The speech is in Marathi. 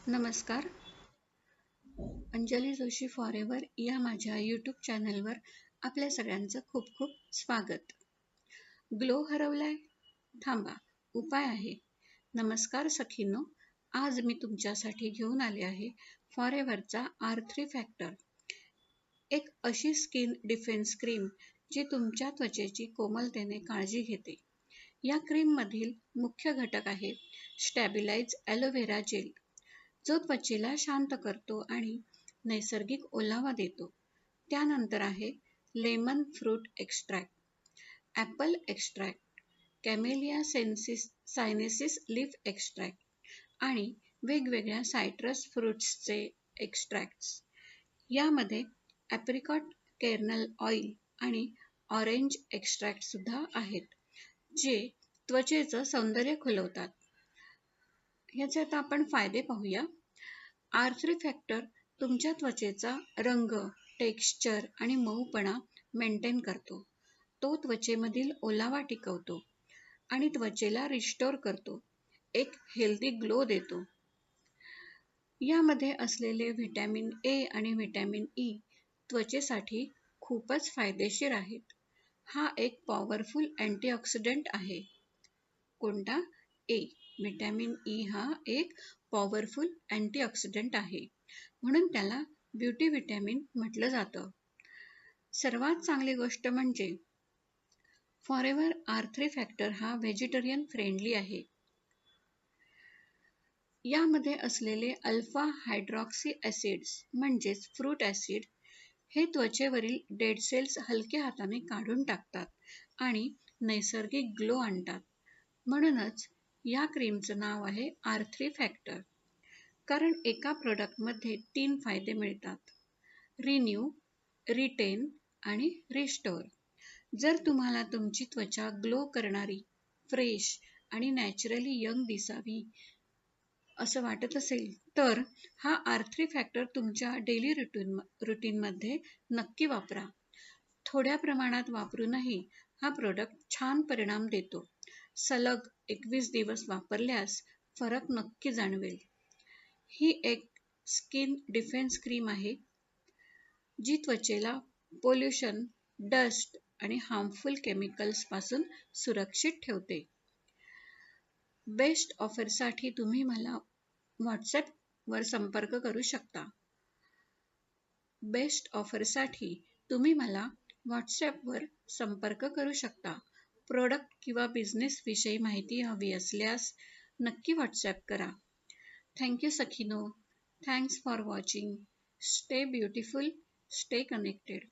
नमस्कार. अंजली जोशी फॉरेवर या माझ्या यूट्यूब चॅनलवर आपल्या सगळ्यांचं खूप खूप स्वागत. ग्लो हरवलाय? थांबा, उपाय आहे. नमस्कार सखींनो, आज मी तुमच्यासाठी घेऊन आले आहे फॉरेवरचा R3 फॅक्टर, एक अशी स्किन डिफेन्स क्रीम जी तुमच्या त्वचेची कोमलतेने काळजी घेते. या क्रीममधील मुख्य घटक आहे स्टॅबिलाइज ॲलोव्हेरा जेल, जो त्वचेला शांत करतो आणि नैसर्गिक ओलावा देतो. त्यानंतर आहे lemon fruit extract, apple extract, camellia sinensis leaf extract आणि वेगवेगळ्या सायट्रस फ्रुट्सचे एक्स्ट्रॅक्ट्स. यामध्ये ॲप्रिकॉट केर्नल ऑइल आणि ऑरेंज एक्स्ट्रॅक्ट सुद्धा आहेत, जे त्वचेचं सौंदर्य खुलवतात. ह्याचे आता आपण फायदे पाहूया. R3 फॅक्टर तुमच्या त्वचेचा रंग, टेक्स्चर आणि मऊपणा मेंटेन करतो. तो त्वचेमधील ओलावा टिकवतो आणि त्वचेला रिस्टोर करतो, एक हेल्दी ग्लो देतो. यामध्ये असलेले व्हिटॅमिन ए आणि व्हिटॅमिन ई त्वचेसाठी खूपच फायदेशीर आहेत. हा एक पॉवरफुल अँटीऑक्सिडंट आहे. कोणता? ए. व्हिटॅमिन ई हा एक पॉवरफुल अँटीऑक्सिडंट आहे, म्हणून त्याला ब्युटी व्हिटॅमिन म्हटलं जातं. सर्वात चांगली गोष्ट म्हणजे फॉरेवर R3 फॅक्टर हा व्हेजिटेरियन फ्रेंडली आहे. यामध्ये असलेले अल्फा हायड्रॉक्सी ॲसिड्स म्हणजेच फ्रूट ॲसिड हे त्वचेवरील डेड सेल्स हलक्या हाताने काढून टाकतात आणि नैसर्गिक ग्लो आणतात. म्हणूनच या क्रीमचं नाव आहे R3 फॅक्टर. कारण एका प्रोडक्टमध्ये 3 फायदे मिळतात: रिन्यू, रिटेन आणि रिस्टोर. जर तुम्हाला तुमची त्वचा ग्लो करणारी, फ्रेश आणि नॅचरली यंग दिसावी असं वाटत असेल, तर हा R3 फॅक्टर तुमच्या डेली रुटीनमध्ये नक्की वापरा. थोड्या प्रमाणात वापरूनही हा प्रोडक्ट छान परिणाम देतो. सलग 21 दिवस वापरल्यास फरक नक्की जाणवेल. ही एक स्किन डिफेन्स क्रीम आहे, जी त्वचेला पोल्युशन, डस्ट आणि हार्मफुल केमिकल्सपासून सुरक्षित ठेवते. बेस्ट ऑफरसाठी तुम्ही मला व्हॉट्सॲपवर संपर्क करू शकता. बेस्ट ऑफरसाठी तुम्ही मला व्हॉट्सॲपवर संपर्क करू शकता. प्रोडक्ट किंवा बिझनेसविषयी माहिती हवी असल्यास नक्की व्हॉट्सॲप करा. थँक यू सखीनो. Thanks for watching. Stay beautiful, stay connected.